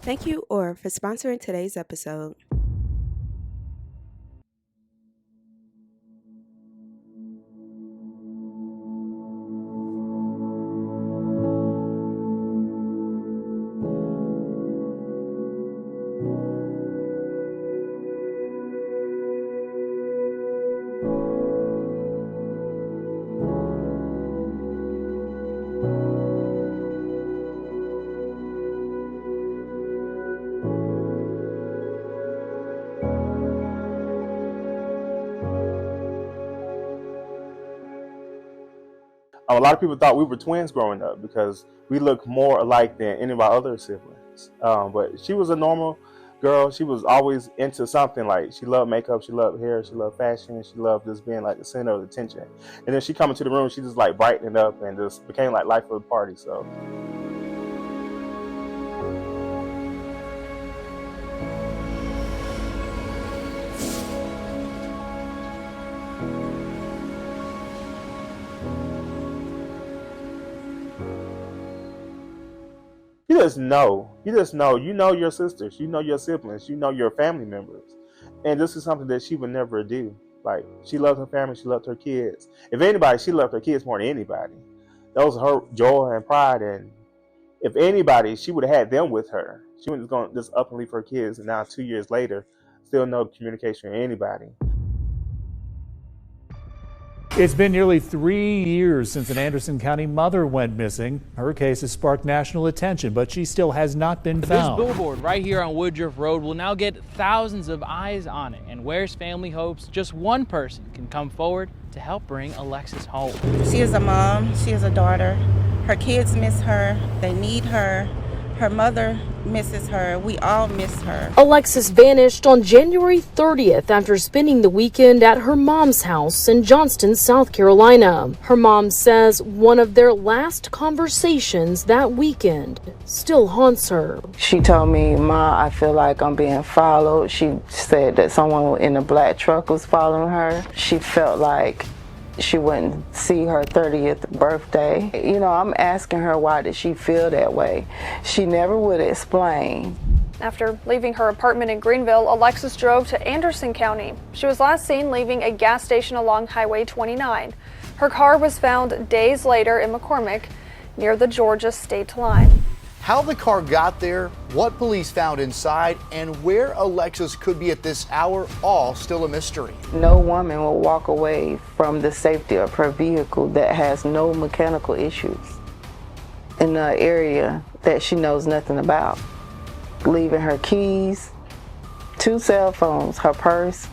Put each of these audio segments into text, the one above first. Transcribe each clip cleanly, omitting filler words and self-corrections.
Thank you, Or, for sponsoring today's episode. A lot of people thought we were twins growing up because we looked more alike than any of our other siblings. But she was a normal girl. She was always into something. Like, she loved makeup, she loved hair, she loved fashion, she loved just being like the center of attention. And then she come into the room, she just like brightened up and just became like life of the party. So you know your sisters, you know your siblings, you know your family members. And this is something that she would never do. Like, she loved her family, she loved her kids. If anybody, she loved her kids more than anybody. That was her joy and pride. And if anybody, she would have had them with her. She wasn't going to just up and leave her kids, and now 2 years later, still no communication with anybody. It's been nearly 3 years since an Anderson County mother went missing. Her case has sparked national attention, but she still has not been found. This billboard right here on Woodruff Road will now get thousands of eyes on it, and Ware's family hopes just one person can come forward to help bring Alexis home. She is a mom, she is a daughter. Her kids miss her, they need her. Her mother misses her. We all miss her. Alexis vanished on January 30th after spending the weekend at her mom's house in Johnston, South Carolina. Her mom says one of their last conversations that weekend still haunts her. She told me, "Ma, I feel like I'm being followed." She said that someone in a black truck was following her. She felt like she wouldn't see her 30th birthday. You know, I'm asking her, why did she feel that way? She never would explain. After leaving her apartment in Greenville, Alexis drove to Anderson County. She was last seen leaving a gas station along Highway 29. Her car was found days later in McCormick, near the Georgia state line. How the car got there, what police found inside, and where Alexis could be at this hour, all still a mystery. No woman will walk away from the safety of her vehicle that has no mechanical issues in an area that she knows nothing about. Leaving her keys, 2 cell phones, her purse,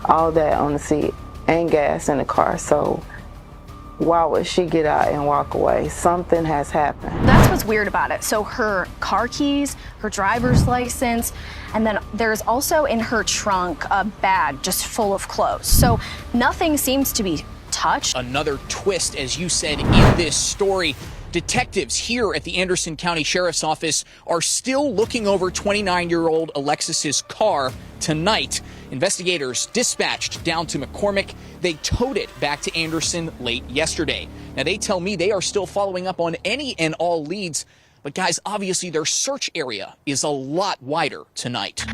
all that on the seat, and gas in the car. So why would she get out and walk away? Something has happened. That's what's weird about it. So her car keys, her driver's license, and then there's also in her trunk a bag just full of clothes. So nothing seems to be touched. Another twist, as you said in this story. Detectives here at the Anderson County Sheriff's Office are still looking over 29-year-old Alexis's car tonight. Investigators dispatched down to McCormick. They towed it back to Anderson late yesterday. Now, they tell me they are still following up on any and all leads. But guys, obviously their search area is a lot wider tonight.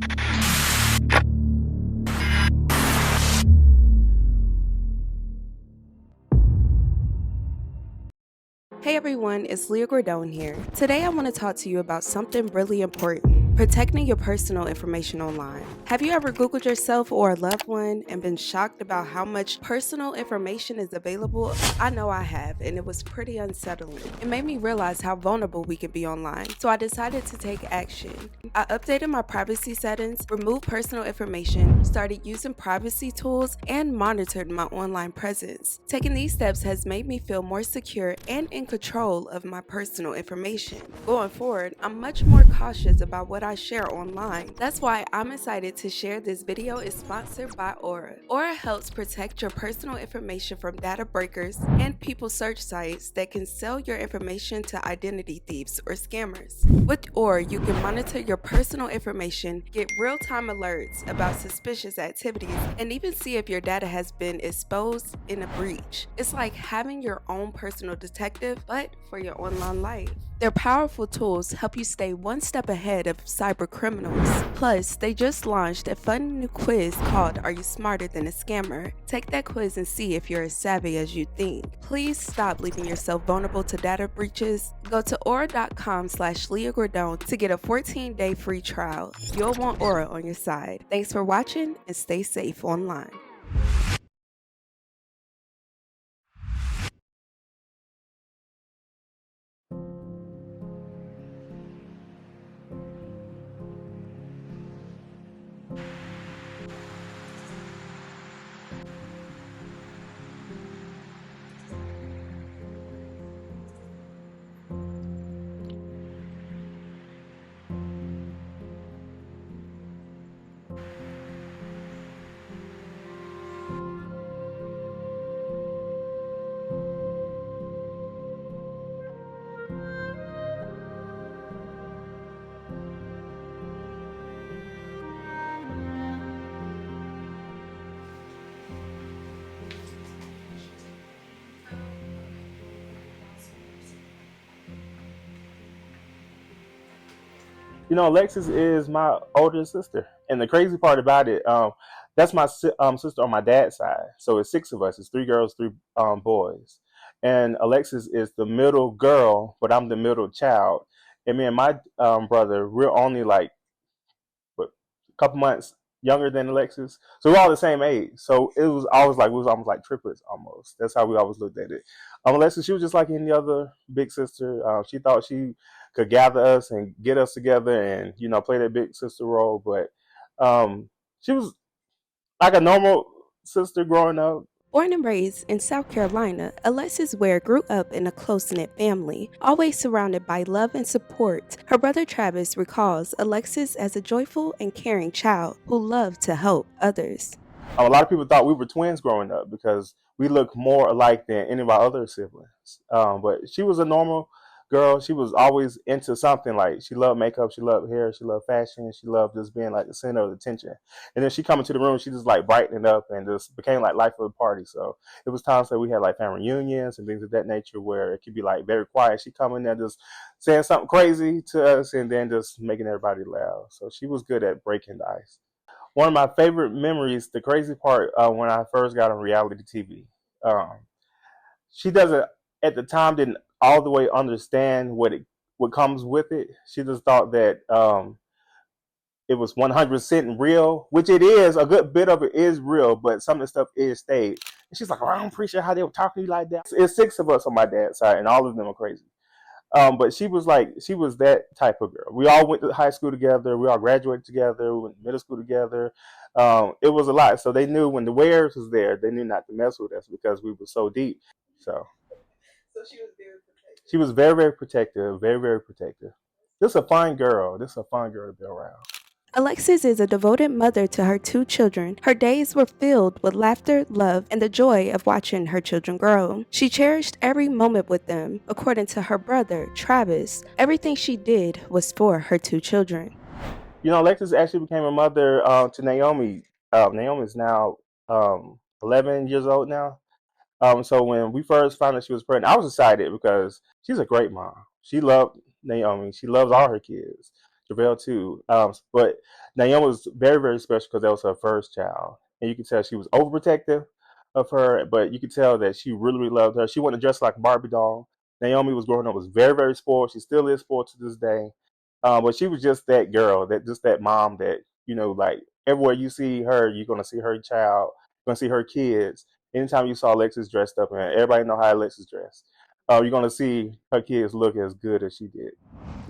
Hey everyone, it's Leah Gordone here. Today I want to talk to you about something really important: protecting your personal information online. Have you ever Googled yourself or a loved one and been shocked about how much personal information is available? I know I have, and it was pretty unsettling. It made me realize how vulnerable we can be online, so I decided to take action. I updated my privacy settings, removed personal information, started using privacy tools, and monitored my online presence. Taking these steps has made me feel more secure and in control of my personal information. Going forward, I'm much more cautious about what I share online. That's why I'm excited to share this video is sponsored by Aura. Aura helps protect your personal information from data breakers and people search sites that can sell your information to identity thieves or scammers. With Aura, you can monitor your personal information, get real-time alerts about suspicious activities, and even see if your data has been exposed in a breach. It's like having your own personal detective, but for your online life. Their powerful tools help you stay one step ahead of cyber criminals. Plus, they just launched a fun new quiz called Are You Smarter Than a Scammer? Take that quiz and see if you're as savvy as you think. Please stop leaving yourself vulnerable to data breaches. Go to aura.com/Leah Gordone to get a 14-day free trial. You'll want Aura on your side. Thanks for watching and stay safe online. You know, Alexis is my older sister, and the crazy part about it, that's my sister on my dad's side. So it's six of us. It's three girls, three boys, and Alexis is the middle girl, but I'm the middle child. And me and my brother, we're only like what, a couple months younger than Alexis, so we're all the same age. So it was always like we was almost like triplets, almost. That's how we always looked at it. Alexis, she was just like any other big sister. She thought she could gather us and get us together, and play that big sister role. But she was like a normal sister growing up. Born and raised in South Carolina, Alexis Ware grew up in a close-knit family, always surrounded by love and support. Her brother Travis recalls Alexis as a joyful and caring child who loved to help others. A lot of people thought we were twins growing up because we looked more alike than any of our other siblings. But she was a normal girl. She was always into something. Like, she loved makeup, she loved hair, she loved fashion, she loved just being like the center of attention. And then she come into the room, she just like brightened up and just became like life of the party. So it was times that we had like family reunions and things of that nature where it could be like very quiet. She come in there just saying something crazy to us and then just making everybody laugh. So she was good at breaking the ice. One of my favorite memories, the crazy part, when I first got on reality TV, um, she doesn't at the time didn't all the way understand what comes with it. She just thought that it was 100% real, which it is. A good bit of it is real, but some of the stuff is staged. And she's like, "Oh, I'm pretty sure how they were talking to you like that." It's six of us on my dad's side, and all of them are crazy. But she was that type of girl. We all went to high school together. We all graduated together. We went to middle school together. It was a lot. So they knew when the Wares was there, they knew not to mess with us because we were so deep. So she was very, very protective, very, very protective. Just a fine girl. Just a fine girl to be around. Alexis is a devoted mother to her two children. Her days were filled with laughter, love, and the joy of watching her children grow. She cherished every moment with them. According to her brother, Travis, everything she did was for her two children. Alexis actually became a mother to Naomi. Naomi's now 11 years old now. So when we first found out she was pregnant, I was excited because she's a great mom. She loved Naomi. She loves all her kids. JaVale too. But Naomi was very, very special because that was her first child. And you could tell she was overprotective of her, but you could tell that she really, really loved her. She wanted to dress like a Barbie doll. Naomi was growing up, was very, very spoiled. She still is spoiled to this day. But she was just that girl, that mom that, like everywhere you see her, you're going to see her child, you're going to see her kids. Anytime you saw Alexis dressed up, and everybody know how Alexis dressed. you're going to see her kids look as good as she did.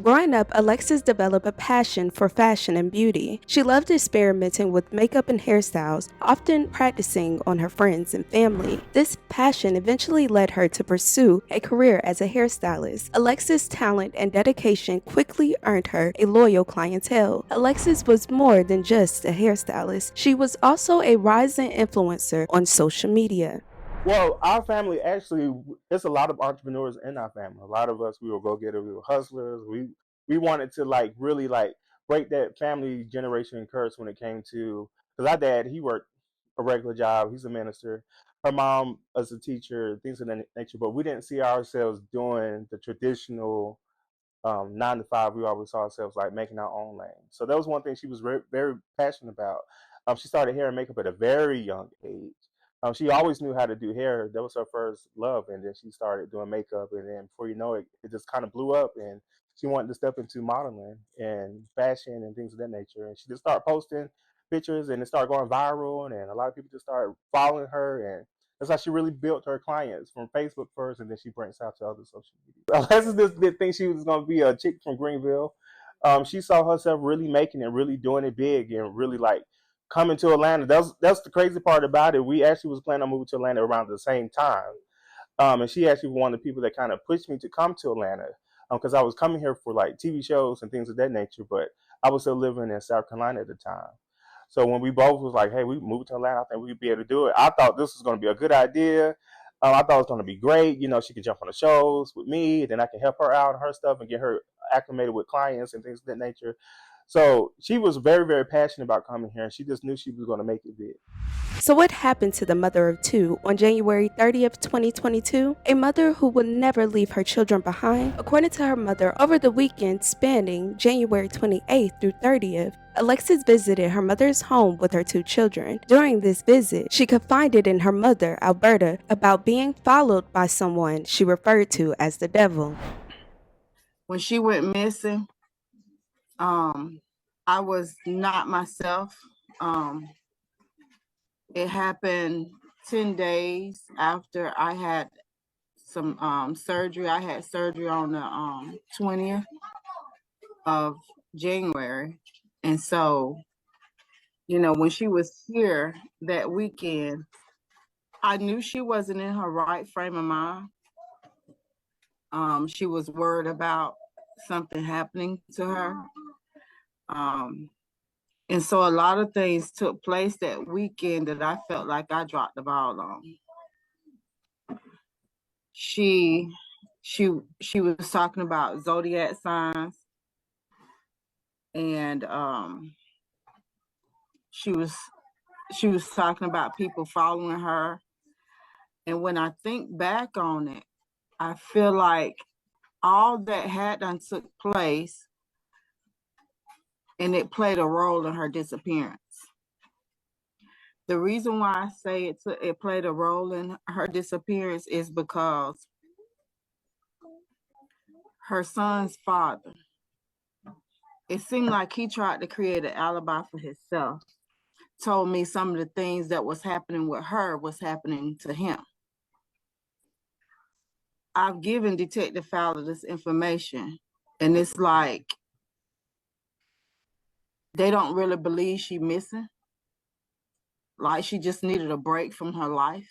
Growing up, Alexis developed a passion for fashion and beauty. She loved experimenting with makeup and hairstyles, often practicing on her friends and family. This passion eventually led her to pursue a career as a hairstylist. Alexis' talent and dedication quickly earned her a loyal clientele. Alexis was more than just a hairstylist. She was also a rising influencer on social media. Well, our family actually, there's a lot of entrepreneurs in our family. A lot of us, we were go-getters, we were hustlers. We wanted to like really like break that family generation curse when it came to, because our dad, he worked a regular job. He's a minister. Her mom was a teacher, things of that nature. But we didn't see ourselves doing the traditional 9 to 5. We always saw ourselves like making our own lane. So that was one thing she was very passionate about. She started hair and makeup at a very young age. She always knew how to do hair. That was her first love, and then she started doing makeup, and then before you know it, it just kind of blew up, and she wanted to step into modeling and fashion and things of that nature. And she just started posting pictures, and it started going viral, and a lot of people just started following her, and that's how she really built her clients from Facebook first, and then she branched out to other social media. Alexis didn't think she was going to be a chick from Greenville. She saw herself really making it, really doing it big, and really like coming to Atlanta. That's the crazy part about it. We actually was planning on moving to Atlanta around the same time, and she actually was one of the people that kind of pushed me to come to Atlanta because I was coming here for like TV shows and things of that nature, but I was still living in South Carolina at the time. So when we both was like, hey, we moved to Atlanta, I think we'd be able to do it. I thought this was going to be a good idea. I thought it was going to be great. You know, she could jump on the shows with me, then I can help her out on her stuff and get her acclimated with clients and things of that nature. So she was very passionate about coming here, and she just knew she was going to make it big. So, what happened to the mother of two on January 30th, 2022? A mother who would never leave her children behind? According to her mother, over the weekend spanning January 28th through 30th, Alexis visited her mother's home with her two children. During this visit, she confided in her mother, Alberta, about being followed by someone she referred to as the devil. When she went missing, I was not myself. It happened 10 days after I had some surgery. I had surgery on the 20th of January. And so, you know, when she was here that weekend, I knew she wasn't in her right frame of mind. She was worried about something happening to her. And so a lot of things took place that weekend that I felt like I dropped the ball on. She was talking about zodiac signs, and she was talking about people following her. And when I think back on it, I feel like all that had done took place, and it played a role in her disappearance. The reason why I say it played a role in her disappearance is because her son's father, it seemed like he tried to create an alibi for himself, told me some of the things that was happening with her was happening to him. I've given Detective Fowler this information, and it's like they don't really believe she's missing. Like she just needed a break from her life.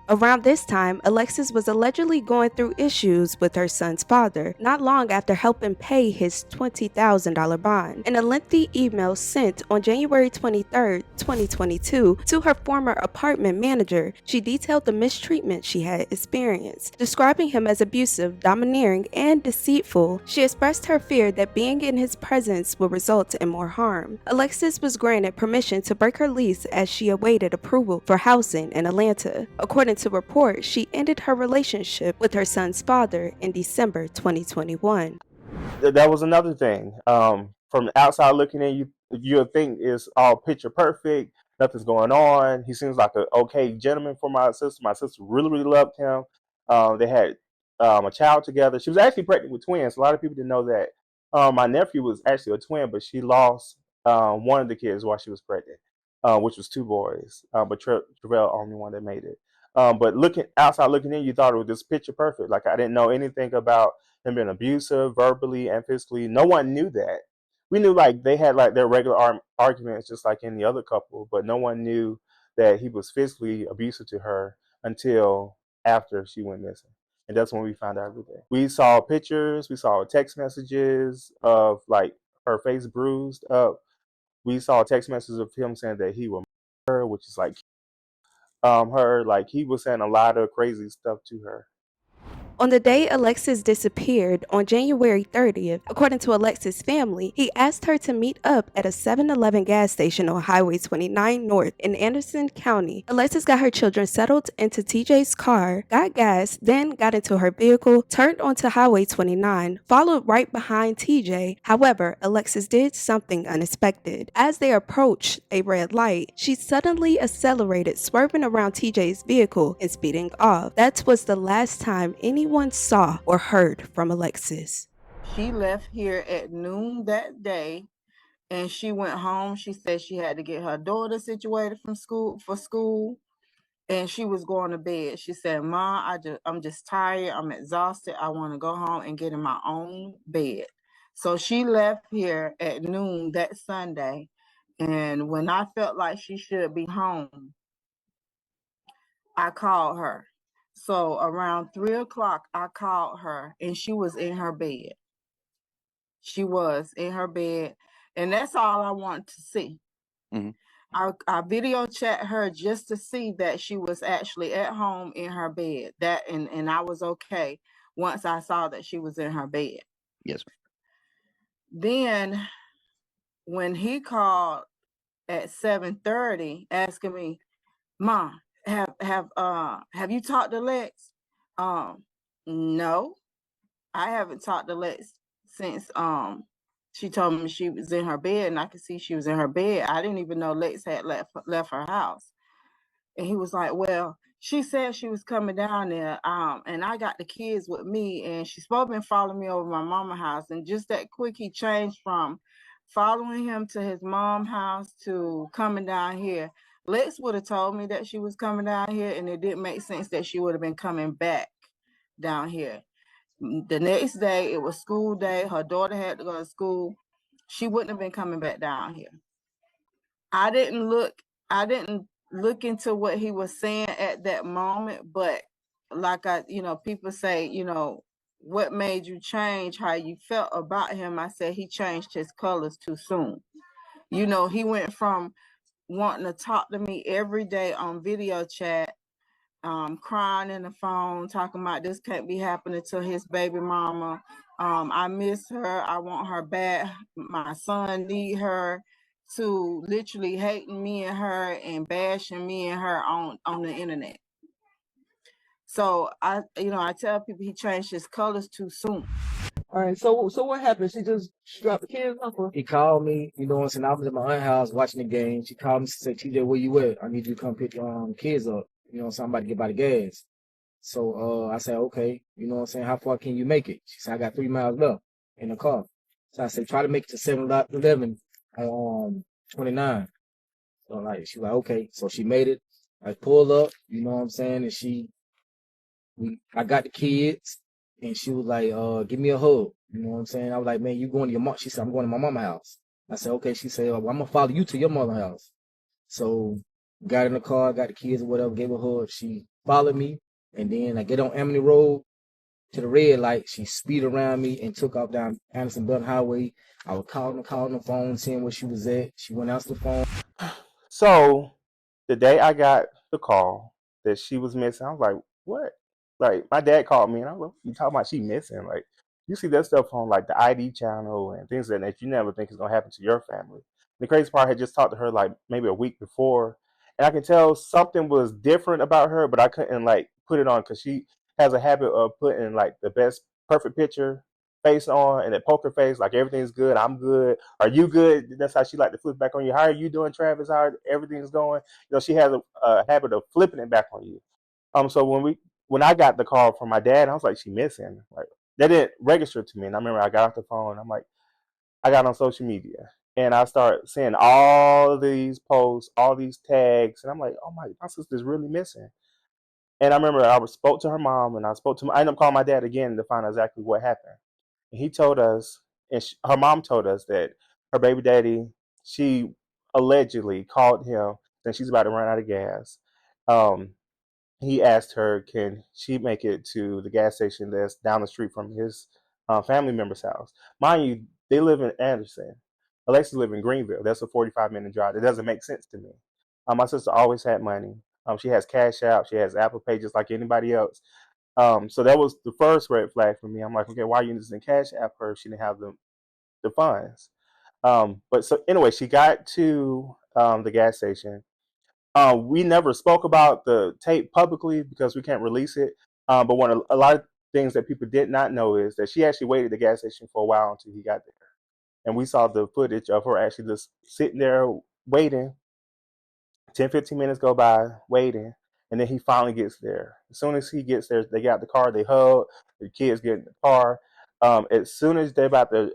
Around this time, Alexis was allegedly going through issues with her son's father, not long after helping pay his $20,000 bond. In a lengthy email sent on January 23, 2022, to her former apartment manager, she detailed the mistreatment she had experienced. Describing him as abusive, domineering, and deceitful, she expressed her fear that being in his presence would result in more harm. Alexis was granted permission to break her lease as she awaited approval for housing in Atlanta. According to reports, she ended her relationship with her son's father in December 2021. That was another thing. From the outside looking in, you'll think it's all picture perfect. Nothing's going on. He seems like an okay gentleman for my sister. My sister really loved him. They had a child together. She was actually pregnant with twins. A lot of people didn't know that. My nephew was actually a twin, but she lost one of the kids while she was pregnant, which was two boys. But Travell, only one that made it. But looking in, you thought it was just picture perfect. Like I didn't know anything about him being abusive, verbally and physically. No one knew that. We knew like they had like their regular arguments, just like any other couple, but no one knew that he was physically abusive to her until after she went missing. And that's when we found out everything. We saw pictures, we saw text messages of like her face bruised up. We saw text messages of him saying that he would murder her, which is like her, like he was saying a lot of crazy stuff to her. On the day Alexis disappeared on January 30th, according to Alexis' family, he asked her to meet up at a 7-Eleven gas station on Highway 29 North in Anderson County. Alexis got her children settled into TJ's car, got gas, then got into her vehicle, turned onto Highway 29, followed right behind TJ. However, Alexis did something unexpected. As they approached a red light, she suddenly accelerated, swerving around TJ's vehicle and speeding off. That was the last time anyone saw or heard from Alexis. She left here at noon that day and she went home. She said she had to get her daughter situated for school, and she was going to bed. She said, "Ma, I'm just tired. I'm exhausted. I want to go home and get in my own bed." So she left here at noon that Sunday, and when I felt like she should be home, I called her. So around 3 o'clock, I called her, and she was in her bed. She was in her bed, and that's all I wanted to see. Mm-hmm. I video chat her just to see that she was actually at home in her bed. And I was okay once I saw that she was in her bed. Yes. Then when he called at 7:30 asking me, "Mom, have you talked to Lex?" No, I haven't talked to Lex since she told me she was in her bed, and I could see she was in her bed. I didn't even know Lex had left her house. And he was like, "Well, she said she was coming down there, and I got the kids with me, and she's supposed to been following me over my mama's house." And just that quick, he changed from following him to his mom's house to coming down here. Lex would have told me that she was coming down here, and it didn't make sense that she would have been coming back down here. The next day, it was school day. Her daughter had to go to school. She wouldn't have been coming back down here. I didn't look into what he was saying at that moment, but like people say, what made you change how you felt about him? I said he changed his colors too soon. He went from wanting to talk to me every day on video chat, crying in the phone, talking about this can't be happening to his baby mama. I miss her. I want her back. My son need her, to literally hating me and her and bashing me and her on the internet. So I tell people he changed his colors too soon. All right, so what happened? She dropped the kids off? He called me, what I'm saying? I was at my aunt's house watching the game. She called me, said, "TJ, where you at? I need you to come pick kids up. So I'm about to get by the gas." So I said, "Okay, what I'm saying? How far can you make it?" She said, "I got 3 miles left in the car." So I said, "Try to make it to 7-Eleven on 29. So she was like, "Okay." So she made it. I pulled up, what I'm saying? And I got the kids. And she was like, "Give me a hug." You know what I'm saying? I was like, "Man, you going to your mom?" She said, "I'm going to my mama's house." I said, "Okay." She said, "Well, I'm going to follow you to your mother's house." So got in the car, got the kids or whatever, gave her a hug. She followed me. And then I get on Amity Road to the red light. She speed around me and took off down Anderson Belt Highway. I was calling the phone, seeing where she was at. She went out to the phone. So the day I got the call that she was missing, I was like, "What?" Like my dad called me and I was like, "You talking about she missing?" Like you see that stuff on like the ID channel and things like that you never think is gonna happen to your family. The crazy part, I had just talked to her like maybe a week before, and I could tell something was different about her, but I couldn't like put it on because she has a habit of putting like the best perfect picture face on and a poker face, like everything's good, I'm good, are you good? That's how she like to flip back on you. How are you doing, Travis? How everything's going? She has a habit of flipping it back on you. So when I got the call from my dad, I was like, "She missing." Like that didn't register to me. And I remember I got off the phone. I'm like, I got on social media and I started seeing all these posts, all these tags, and I'm like, "Oh my sister's really missing." And I remember I spoke to her mom, and I ended up calling my dad again to find out exactly what happened. And he told us, and her mom told us that her baby daddy, she allegedly called him, and she's about to run out of gas. Um, he asked her, can she make it to the gas station that's down the street from his family member's house? Mind you, they live in Anderson. Alexis live in Greenville. That's a 45-minute drive. It doesn't make sense to me. My sister always had money. She has Cash App. She has Apple Pay just like anybody else. So that was the first red flag for me. I'm like, okay, why are you using Cash App her if she didn't have the funds? But so anyway, she got to the gas station. We never spoke about the tape publicly because we can't release it. But a lot of things that people did not know is that she actually waited at the gas station for a while until he got there. And we saw the footage of her actually just sitting there waiting. 10, 15 minutes go by waiting. And then he finally gets there. As soon as he gets there, they get out the car, they hug, the kids get in the car. As soon as they're about to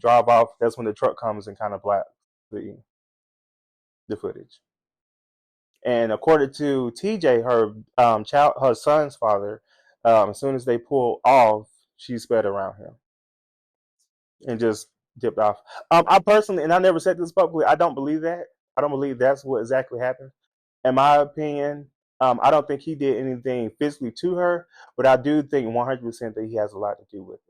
drive off, that's when the truck comes and kind of blocks the footage. And according to TJ, her son's father, as soon as they pull off, she sped around him and just dipped off. I personally, and I never said this publicly, I don't believe that. I don't believe that's what exactly happened. In my opinion, I don't think he did anything physically to her, but I do think 100% that he has a lot to do with it.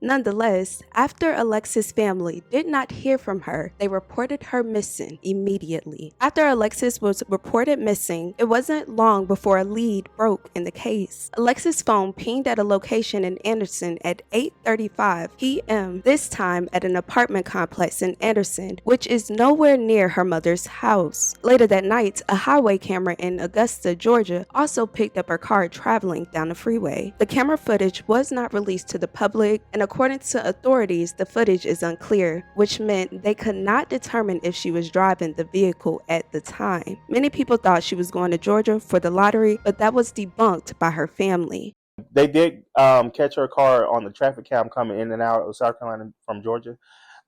Nonetheless, after Alexis' family did not hear from her, they reported her missing immediately. After Alexis was reported missing, it wasn't long before a lead broke in the case. Alexis' phone pinged at a location in Anderson at 8:35 p.m., this time at an apartment complex in Anderson, which is nowhere near her mother's house. Later that night, a highway camera in Augusta, Georgia, also picked up her car traveling down the freeway. The camera footage was not released to the public, and according to authorities, the footage is unclear, which meant they could not determine if she was driving the vehicle at the time. Many people thought she was going to Georgia for the lottery, but that was debunked by her family. They did catch her car on the traffic cam coming in and out of South Carolina from Georgia,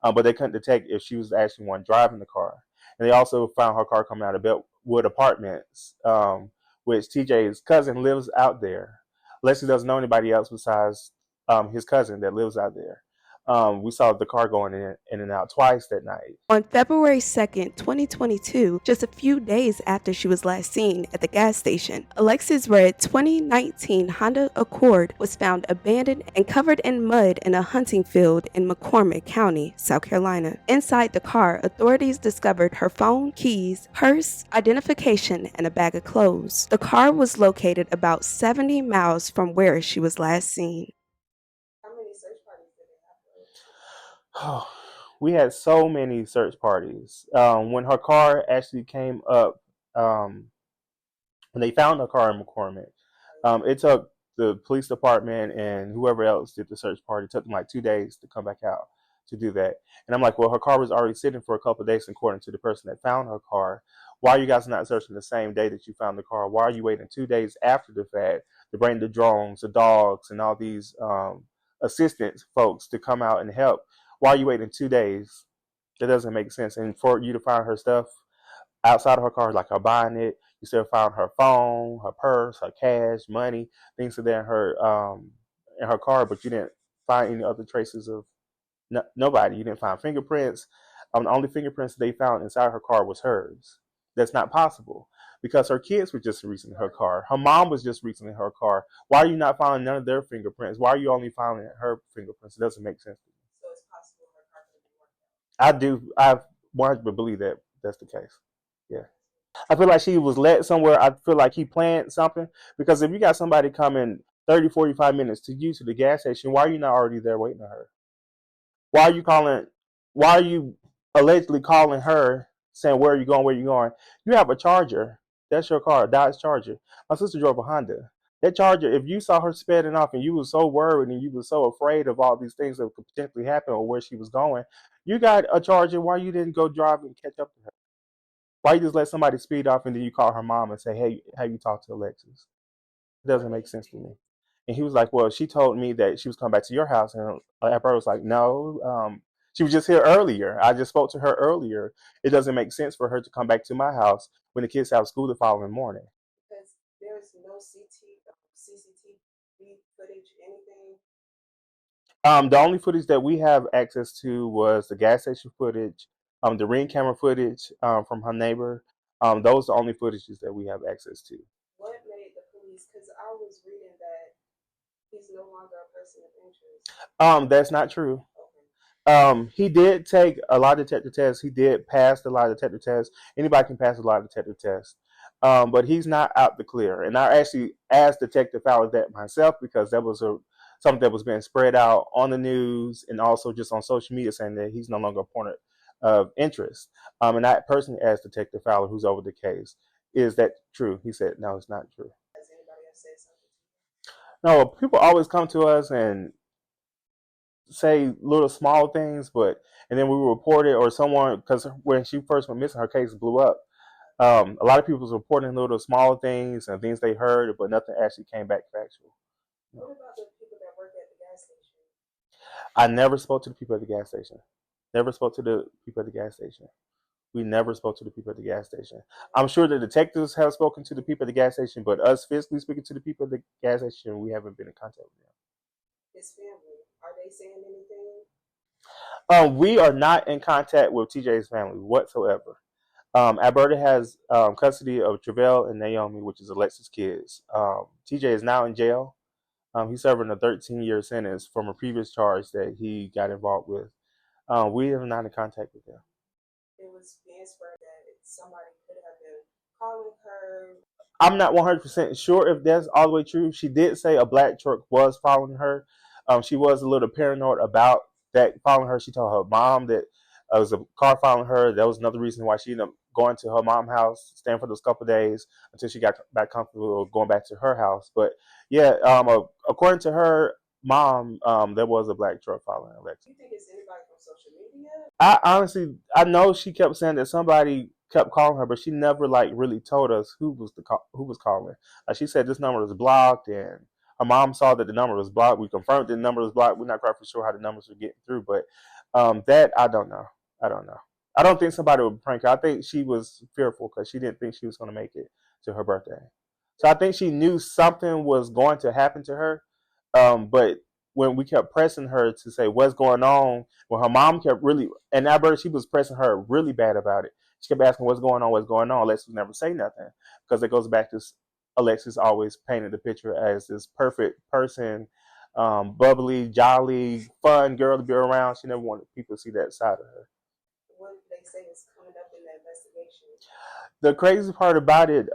but they couldn't detect if she was actually one driving the car. And they also found her car coming out of Beltwood Apartments, which TJ's cousin lives out there. Leslie doesn't know anybody else besides his cousin that lives out there. We saw the car going in and out twice that night. On February 2nd, 2022, just a few days after she was last seen at the gas station, Alexis' red 2019 Honda Accord was found abandoned and covered in mud in a hunting field in McCormick County, South Carolina. Inside the car, authorities discovered her phone, keys, purse, identification, and a bag of clothes. The car was located about 70 miles from where she was last seen. Oh, we had so many search parties. When her car actually came up, when they found her car in McCormick, it took the police department and whoever else did the search party, it took them like 2 days to come back out to do that. And I'm like, well, her car was already sitting for a couple of days according to the person that found her car. Why are you guys not searching the same day that you found the car? Why are you waiting 2 days after the fact to bring the drones, the dogs, and all these assistance folks to come out and help? Why are you waiting 2 days? That doesn't make sense. And for you to find her stuff outside of her car, like her buying it, you still found her phone, her purse, her cash, money, things are there in her car, but you didn't find any other traces of nobody. You didn't find fingerprints. The only fingerprints they found inside her car was hers. That's not possible because her kids were just recently in her car. Her mom was just recently in her car. Why are you not finding none of their fingerprints? Why are you only finding her fingerprints? It doesn't make sense to me. So it's possible her car could be worked out. I 100% believe that that's the case. Yeah. I feel like she was led somewhere. I feel like he planned something because if you got somebody coming 30, 45 minutes to you to the gas station, why are you not already there waiting on her? Why are you allegedly calling her saying, where are you going, where are you going? You have a Charger. That's your car, a Dodge Charger. My sister drove a Honda. That Charger, if you saw her speeding off and you were so worried and you were so afraid of all these things that could potentially happen or where she was going, you got a Charger. Why you didn't go drive and catch up to her? Why you just let somebody speed off and then you call her mom and say, hey, have you talked to Alexis? It doesn't make sense to me. And he was like, well, she told me that she was coming back to your house. And Amber was like, no, she was just here earlier. I just spoke to her earlier. It doesn't make sense for her to come back to my house when the kids have school the following morning. Because there's no CT footage, anything? The only footage that we have access to was the gas station footage, the ring camera footage from her neighbor. Those are the only footages that we have access to. What made the police? Because I was reading that he's no longer a person of interest. That's not true. Okay. He did take a lot of detective tests. He did pass a lot of detective tests. Anybody can pass a lot of detective tests. But he's not out the clear. And I actually asked Detective Fowler that myself because that was something that was being spread out on the news and also just on social media saying that he's no longer a point of interest. And I personally asked Detective Fowler, who's over the case, is that true? He said, no, it's not true. Has anybody else said something? No, people always come to us and say little small things, and then we report it or someone, because when she first went missing, her case blew up. A lot of people was reporting little small things and things they heard, but nothing actually came back factual. What about the people that work at the gas station? I never spoke to the people at the gas station. Never spoke to the people at the gas station. We never spoke to the people at the gas station. I'm sure the detectives have spoken to the people at the gas station, but us physically speaking to the people at the gas station, we haven't been in contact with them. His family, are they saying anything? We are not in contact with TJ's family whatsoever. Alberta has custody of Travell and Naomi, which is Alexis' kids. TJ is now in jail. He's serving a 13-year sentence from a previous charge that he got involved with. We are not in contact with them. It was being spread that somebody could have been calling her. I'm not 100% sure if that's all the way true. She did say a black truck was following her. She was a little paranoid about that following her. She told her mom that it was a car following her. That was another reason why she ended up going to her mom's house, staying for those couple of days until she got back comfortable going back to her house. But yeah, according to her mom, there was a black truck following Alexa. Do you think it's anybody from social media? I know she kept saying that somebody kept calling her, but she never really told us who was calling. She said this number was blocked, and her mom saw that the number was blocked. We confirmed that the number was blocked. We're not quite for sure how the numbers were getting through, but that I don't know. I don't know. I don't think somebody would prank her. I think she was fearful because she didn't think she was going to make it to her birthday. So I think she knew something was going to happen to her, but when we kept pressing her to say what's going on, when her mom kept really, and Alberta, she was pressing her really bad about it. She kept asking what's going on, what's going on. Alexis would never say nothing because it goes back to Alexis always painted the picture as this perfect person, bubbly, jolly, fun girl to be around. She never wanted people to see that side of her. What did they say is coming up in the investigation? The crazy part about it,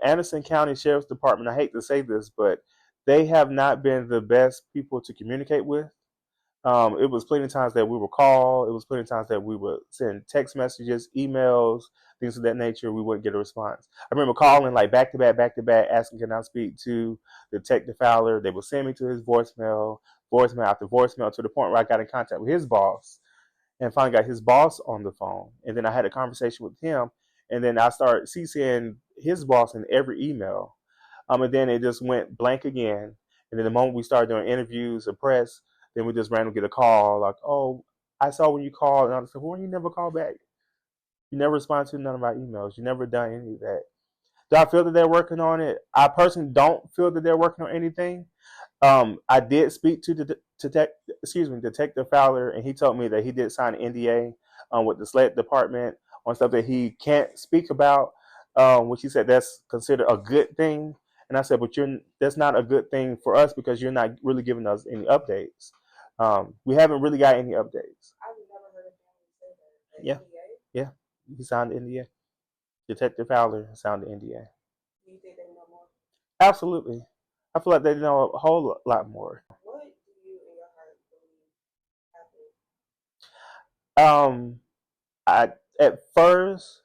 Anderson County Sheriff's Department, I hate to say this, but they have not been the best people to communicate with. It was plenty of times that we would call. It was plenty of times that we would send text messages, emails, things of that nature. We wouldn't get a response. I remember calling back to back, asking can I speak to Detective Fowler. They would send me to his voicemail after voicemail, to the point where I got in contact with his boss and finally got his boss on the phone. And then I had a conversation with him. And then I started CCing his boss in every email. And then it just went blank again. And then the moment we started doing interviews or press, then we just randomly get a call like, oh, I saw when you called. And I said, well, you never called back. You never responded to none of my emails. You never done any of that. Do I feel that they're working on it? I personally don't feel that they're working on anything. I did speak to Detective Fowler, and he told me that he did sign an NDA with the SLED department on stuff that he can't speak about, which he said that's considered a good thing. And I said, but that's not a good thing for us because you're not really giving us any updates. We haven't really got any updates. I've never heard of family say that. Yeah. NDA? Yeah, he signed the NDA. Detective Fowler signed the NDA. Do you think they know more? Absolutely. I feel like they know a whole lot more. What do you in your heart believe happened? At first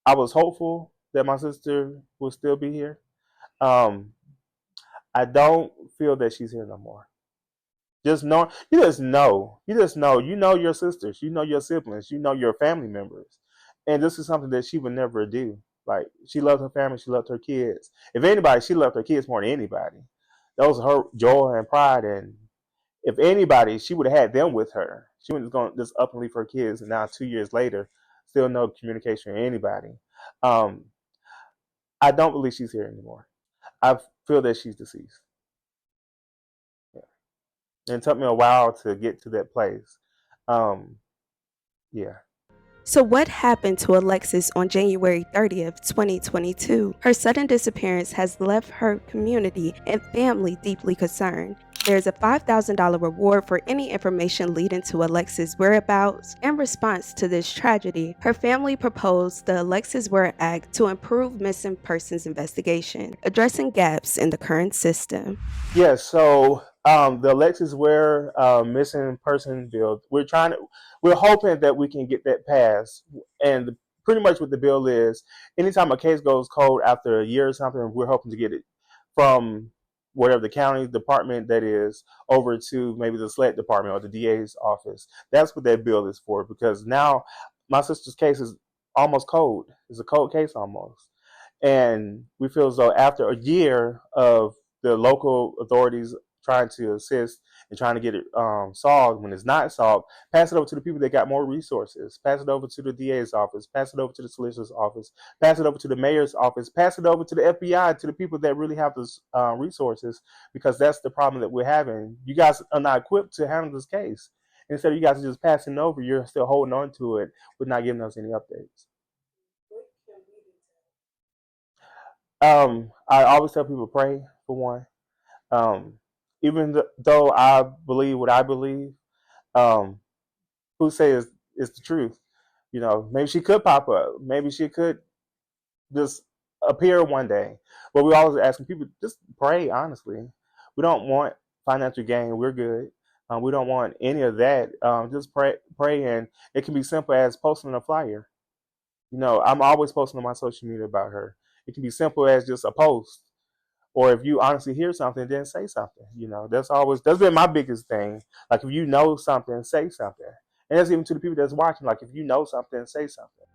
I was hopeful that my sister will still be here. I don't feel that she's here no more. You just know your sisters, you know your siblings, you know your family members. And this is something that she would never do. Like, she loved her family, she loved her kids. If anybody, she loved her kids more than anybody. That was her joy and pride. And if anybody, she would have had them with her. She wouldn't just up and leave her kids, and now 2 years later, still no communication with anybody. I don't believe she's here anymore. I feel that she's deceased. And it took me a while to get to that place. Um, yeah. So, what happened to Alexis on January 30th, 2022? Her sudden disappearance has left her community and family deeply concerned. There's a $5,000 reward for any information leading to Alexis' whereabouts. In response to this tragedy, her family proposed the Alexis Ware Act to improve missing persons investigation, addressing gaps in the current system. Yeah, so the Alexis Ware missing person bill, we're hoping that we can get that passed. And pretty much what the bill is, anytime a case goes cold after a year or something, we're hoping to get it from whatever the county department that is over to maybe the SLED department or the DA's office. That's what that bill is for, because now my sister's case is almost cold. It's a cold case almost. And we feel as though after a year of the local authorities trying to assist and trying to get it solved, when it's not solved, pass it over to the people that got more resources. Pass it over to the DA's office. Pass it over to the solicitor's office. Pass it over to the mayor's office. Pass it over to the FBI, to the people that really have the resources, because that's the problem that we're having. You guys are not equipped to handle this case. Instead of you guys just passing it over, you're still holding on to it with not giving us any updates. I always tell people pray, for one. Even though I believe what I believe, who says it's the truth? You know, maybe she could pop up. Maybe she could just appear one day. But we always asking people, just pray, honestly. We don't want financial gain. We're good. We don't want any of that. Just pray, and it can be simple as posting a flyer. You know, I'm always posting on my social media about her. It can be simple as just a post. Or if you honestly hear something, then say something. You know, that's been my biggest thing. Like, if you know something, say something. And that's even to the people that's watching. Like, if you know something, say something.